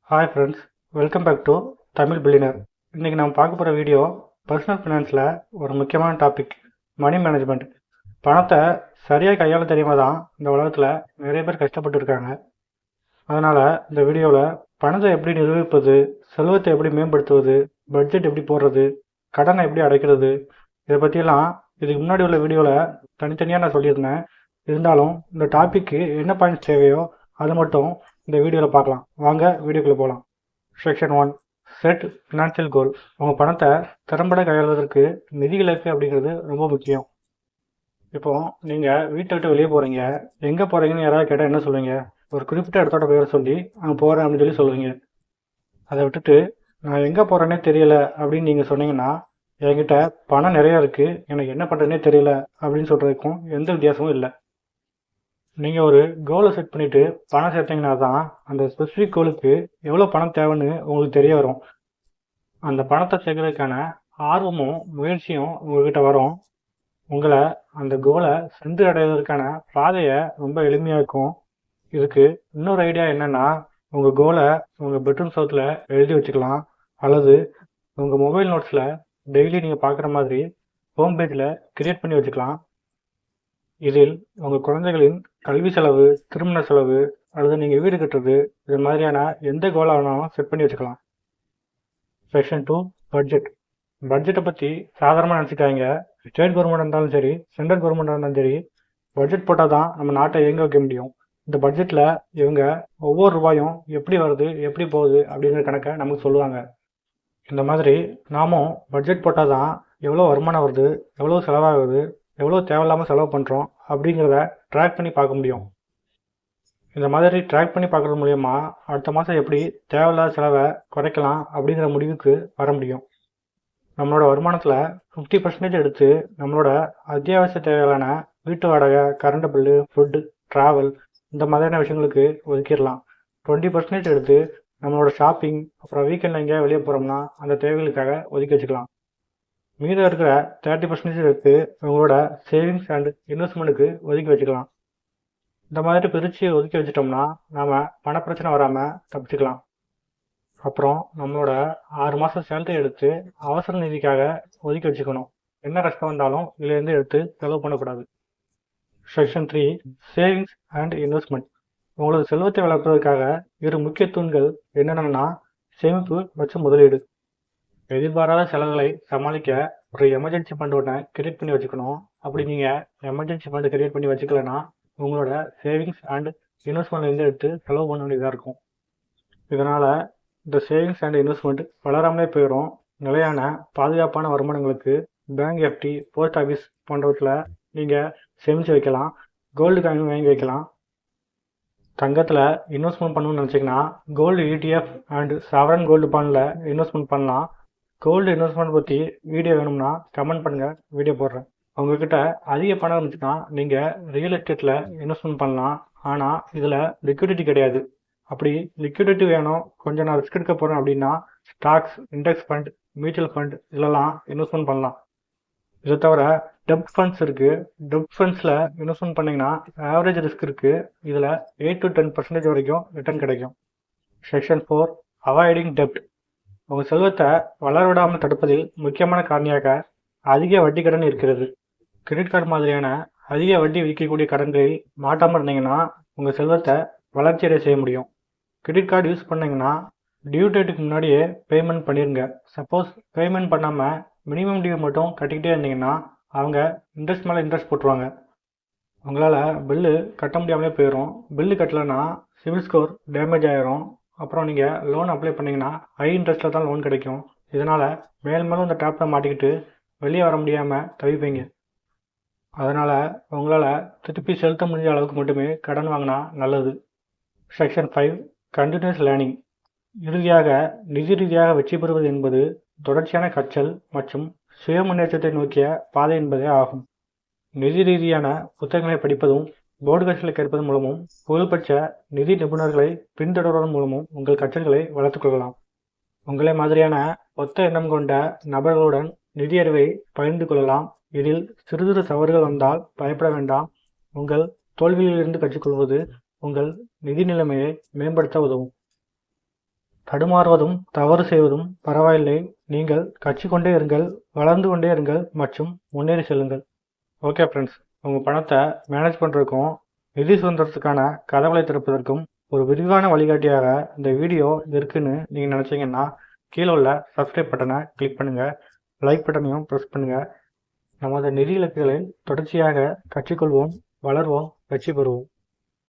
Hi friends, welcome back to Tamil billionaire. இன்றைக்கி நம்ம பார்க்க போகிற வீடியோ பர்சனல் ஃபினான்ஸில் ஒரு முக்கியமான டாபிக், மணி மேனேஜ்மெண்ட். பணத்தை சரியாக கையாள தெரியாம தான் இந்த உலகத்தில் நிறைய பேர் கஷ்டப்பட்டு இருக்காங்க. அதனால் இந்த வீடியோவில் பணத்தை எப்படி நிர்வகிப்பது, செல்வத்தை எப்படி மேம்படுத்துவது, பட்ஜெட் எப்படி போடுறது, கடனை எப்படி அடைக்கிறது, இதை பற்றியெல்லாம் இதுக்கு முன்னாடி உள்ள வீடியோவில் தனித்தனியாக நான் சொல்லியிருந்தேன். இருந்தாலும் இந்த டாப்பிக்கு என்ன பாயிண்ட்ஸ் தேவையோ அது மட்டும் இந்த வீடியோவில் பார்க்கலாம். வாங்க வீடியோக்குள்ளே போகலாம். செக்ஷன் 1, செட் ஃபினான்ஷியல் கோல். உங்கள் பணத்தை திறம்பட கையாளுவதற்கு நிதி இலக்கு அப்படிங்கிறது ரொம்ப முக்கியம். இப்போ நீங்கள் வீட்டை விட்டு வெளியே போகிறீங்க, எங்கே போகிறீங்கன்னு யாராவது கேட்டால் என்ன சொல்லுவீங்க? ஒரு குறிப்பிட்ட இடத்தோட பேரை சொல்லி அங்கே போகிறேன் அப்படின்னு சொல்லுவீங்க. அதை விட்டுட்டு நான் எங்கே போகிறேன்னே தெரியல அப்படின்னு நீங்கள் சொன்னீங்கன்னா, என்கிட்ட பணம் நிறையா இருக்குது, எனக்கு என்ன பண்ணுறதுனே தெரியல அப்படின்னு சொல்கிறதுக்கும் எந்த வித்தியாசமும் இல்லை. நீங்கள் ஒரு கோலை செட் பண்ணிவிட்டு பணம் சேர்த்தீங்கன்னா தான் அந்த ஸ்பெசிஃபிக் கோலுக்கு எவ்வளோ பணம் தேவைன்னு உங்களுக்கு தெரிய வரும். அந்த பணத்தை சேர்க்கறதுக்கான ஆர்வமும் முயற்சியும் உங்கள்கிட்ட வரும். உங்களை அந்த கோலை சென்று அடைவதற்கான பாதையை ரொம்ப எளிமையாக இருக்கும். இதுக்கு இன்னொரு ஐடியா என்னென்னா, உங்கள் கோலை உங்கள் பெட்ரூம் சவுத்தில் எழுதி வச்சுக்கலாம், அல்லது உங்கள் மொபைல் நோட்ஸில் டெய்லி நீங்கள் பார்க்குற மாதிரி ஹோம் பேஜில் கிரியேட் பண்ணி வச்சுக்கலாம். இதில் உங்கள் குழந்தைகளின் கல்வி செலவு, திருமண செலவு, அல்லது நீங்கள் வீடு கட்டுறது, இது மாதிரியான எந்த கோலாக வேணாலும் செட் பண்ணி வச்சுக்கலாம். Section 2, budget. பட்ஜெட்டை பற்றி சாதாரணமாக நினச்சிக்காங்க. ஸ்டேட் கவர்மெண்ட் இருந்தாலும் சரி, சென்ட்ரல் கவர்மெண்ட் இருந்தாலும் சரி, பட்ஜெட் போட்டால் தான் நம்ம நாட்டை இயங்க வைக்க முடியும். இந்த பட்ஜெட்டில் இவங்க ஒவ்வொரு ரூபாயும் எப்படி வருது, எப்படி போகுது அப்படிங்கிற கணக்கை நமக்கு சொல்லுவாங்க. இந்த மாதிரி நாமும் பட்ஜெட் போட்டால் தான் எவ்வளோ வருமானம் வருது, எவ்வளோ செலவாகுது, எவ்வளோ தேவையில்லாமல் செலவு பண்ணுறோம் அப்படிங்கிறத ட்ராக் பண்ணி பார்க்க முடியும். இந்த மாதிரி ட்ராக் பண்ணி பார்க்குறது மூலயமா அடுத்த மாதம் எப்படி தேவையில்லாத செலவை குறைக்கலாம் அப்படிங்கிற முடிவுக்கு வர முடியும். நம்மளோட வருமானத்தில் 50% எடுத்து நம்மளோட அத்தியாவசிய தேவையான வீட்டு வாடகை, கரண்ட் பில்லு, ஃபுட்டு, ட்ராவல், இந்த மாதிரியான விஷயங்களுக்கு ஒதுக்கிடலாம். 20% எடுத்து நம்மளோட ஷாப்பிங், அப்புறம் வீக்கெண்டில் எங்கேயா வெளியே போகிறோம்னா அந்த தேவைகளுக்காக ஒதுக்கி வச்சுக்கலாம். மீதம் இருக்கிற 30% எடுத்து உங்களோட சேவிங்ஸ் அண்ட் இன்வெஸ்ட்மெண்ட்டுக்கு ஒதுக்கி வச்சுக்கலாம். இந்த மாதிரி பிரித்து ஒதுக்கி வச்சிட்டோம்னா நாம் பணப்பிரச்சனை வராமல் தப்பிச்சுக்கலாம். அப்புறம் நம்மளோட 6 மாதம் சேலரி எடுத்து அவசர நிதிக்காக ஒதுக்கி வச்சுக்கணும். என்ன கஷ்டம் வந்தாலும் இதுலேருந்து எடுத்து செலவு பண்ணக்கூடாது. Section 3, savings and investment. உங்களது செல்வத்தை வளர்ப்பதற்காக 2 முக்கிய தூண்கள் என்னென்னா சேமிப்பு மற்றும் முதலீடு. எதிர்பாராத செலவுகளை சமாளிக்க ஒரு எமர்ஜென்சி ஃபண்ட் ஒன்று கிரியேட் பண்ணி வச்சுக்கணும். அப்படி நீங்கள் எமர்ஜென்சி ஃபண்ட் கிரியேட் பண்ணி வச்சுக்கலன்னா உங்களோட சேவிங்ஸ் அண்ட் இன்வெஸ்ட்மெண்ட்லேருந்து எடுத்து செலவு பண்ண வேண்டியதாக இருக்கும். இதனால் இந்த சேவிங்ஸ் அண்ட் இன்வெஸ்ட்மெண்ட் வளராமலே போயிடும். நிலையான பாதுகாப்பான வருமானங்களுக்கு பேங்க் எஃப்டி, போஸ்ட் ஆஃபீஸ் போன்றவற்றில் நீங்கள் சேமித்து வைக்கலாம். கோல்டு காயின் வாங்கி வைக்கலாம். தங்கத்தில் இன்வெஸ்ட்மெண்ட் பண்ணணும்னு நினச்சிங்கன்னா gold ETF and sovereign gold பாண்டில் இன்வெஸ்ட்மெண்ட் பண்ணலாம். கோல்டு இன்வெஸ்ட்மெண்ட் பற்றி வீடியோ வேணும்னா கமெண்ட் பண்ணுங்கள், வீடியோ போடுறேன். உங்ககிட்ட அதிக பணம் இருந்துச்சுன்னா நீங்கள் ரியல் எஸ்டேட்டில் இன்வெஸ்ட்மெண்ட் பண்ணலாம். ஆனால் இதில் லிக்விடிட்டி கிடையாது. அப்படி லிக்விடிட்டி வேணும், கொஞ்சம் நான் ரிஸ்க் எடுக்க போகிறேன் அப்படின்னா stocks, index fund, mutual fund இதெல்லாம் இன்வெஸ்ட்மெண்ட் பண்ணலாம். இதை தவிர டெப்ட் ஃபண்ட்ஸ் இருக்குது. டெப்ட் ஃபண்ட்ஸில் இன்வெஸ்ட்மெண்ட் பண்ணிங்கன்னா ஆவரேஜ் ரிஸ்க் இருக்குது. இதில் 8 to 10% வரைக்கும் ரிட்டர்ன் கிடைக்கும். செக்ஷன் 4, அவாய்டிங் டெப்ட். உங்கள் செல்வத்தை வளர விடாமல் தடுப்பதில் முக்கியமான காரணியாக அதிக வட்டி கடன் இருக்கிறது. கிரெடிட் கார்டு மாதிரியான அதிக வட்டி விதிக்கக்கூடிய கடன்களில் மாட்டாமல் இருந்தீங்கன்னா உங்கள் செல்வத்தை வளர்ச்சியடைய செய்ய முடியும். கிரெடிட் கார்டு யூஸ் பண்ணிங்கன்னா டியூ டேட்டுக்கு முன்னாடியே பேமெண்ட் பண்ணிடுங்க. சப்போஸ் பேமெண்ட் பண்ணாமல் மினிமம் டியூ மட்டும் கட்டிக்கிட்டே இருந்தீங்கன்னா அவங்க இன்ட்ரெஸ்ட் மேலே இன்ட்ரெஸ்ட் போட்டுருவாங்க. உங்களால் பில்லு கட்ட முடியாமலே போயிடும். பில்லு கட்டலைன்னா சிவில் ஸ்கோர் டேமேஜ் ஆகிரும். அப்புறம் நீங்கள் லோன் அப்ளை பண்ணிங்கன்னா ஹை இன்ட்ரெஸ்ட்டில் தான் லோன் கிடைக்கும். இதனால் மேலும் இந்த டாப்பில் மாட்டிக்கிட்டு வெளியே வர முடியாமல் தவிப்பீங்க. அதனால் உங்களால் திருப்பி செலுத்த முடிஞ்ச அளவுக்கு மட்டுமே கடன் வாங்கினா நல்லது. Section 5, continuous learning. இறுதியாக நிதி ரீதியாக வெற்றி பெறுவது என்பது தொடர்ச்சியான கற்றல் மற்றும் சுய முன்னேற்றத்தை நோக்கிய பாதை என்பதே ஆகும். நிதி ரீதியான புத்தகங்களை படிப்பதும் போர்டுகளை கேட்பதன் மூலமும் புகழ்பெற்ற நிதி நிபுணர்களை பின்தொடர்வதன் மூலமும் உங்கள் கற்றல்களை வளர்த்துக் கொள்ளலாம். உங்களை மாதிரியான ஒத்த எண்ணம் கொண்ட நபர்களுடன் நிதி அறிவை பகிர்ந்து கொள்ளலாம். இதில் சிறு சிறு தவறுகள் வந்தால் பயப்பட வேண்டாம். உங்கள் தோல்வியிலிருந்து கற்றுக்கொள்வது உங்கள் நிதி நிலைமையை மேம்படுத்த உதவும். தடுமாறுவதும் தவறு செய்வதும் பரவாயில்லை. நீங்கள் கற்றுக்கொண்டே இருங்கள், வளர்ந்து கொண்டே இருங்கள் மற்றும் முன்னேறி செல்லுங்கள். ஓகே ஃப்ரெண்ட்ஸ், உங்கள் பணத்தை மேனேஜ் பண்ணுறதுக்கும் நிதி சுதந்திரத்துக்கான கதவுகளை திறப்பதற்கும் ஒரு விரிவான வழிகாட்டியாக இந்த வீடியோ இருக்குன்னு நீங்கள் நினச்சிங்கன்னா கீழே உள்ள சப்ஸ்கிரைப் பட்டனை கிளிக் பண்ணுங்கள், லைக் பட்டனையும் ப்ரெஸ் பண்ணுங்கள். நமது நிதி இலக்குகளை தொடர்ச்சியாக கற்றுக்கொள்வோம், வளர்வோம், வெற்றி பெறுவோம்.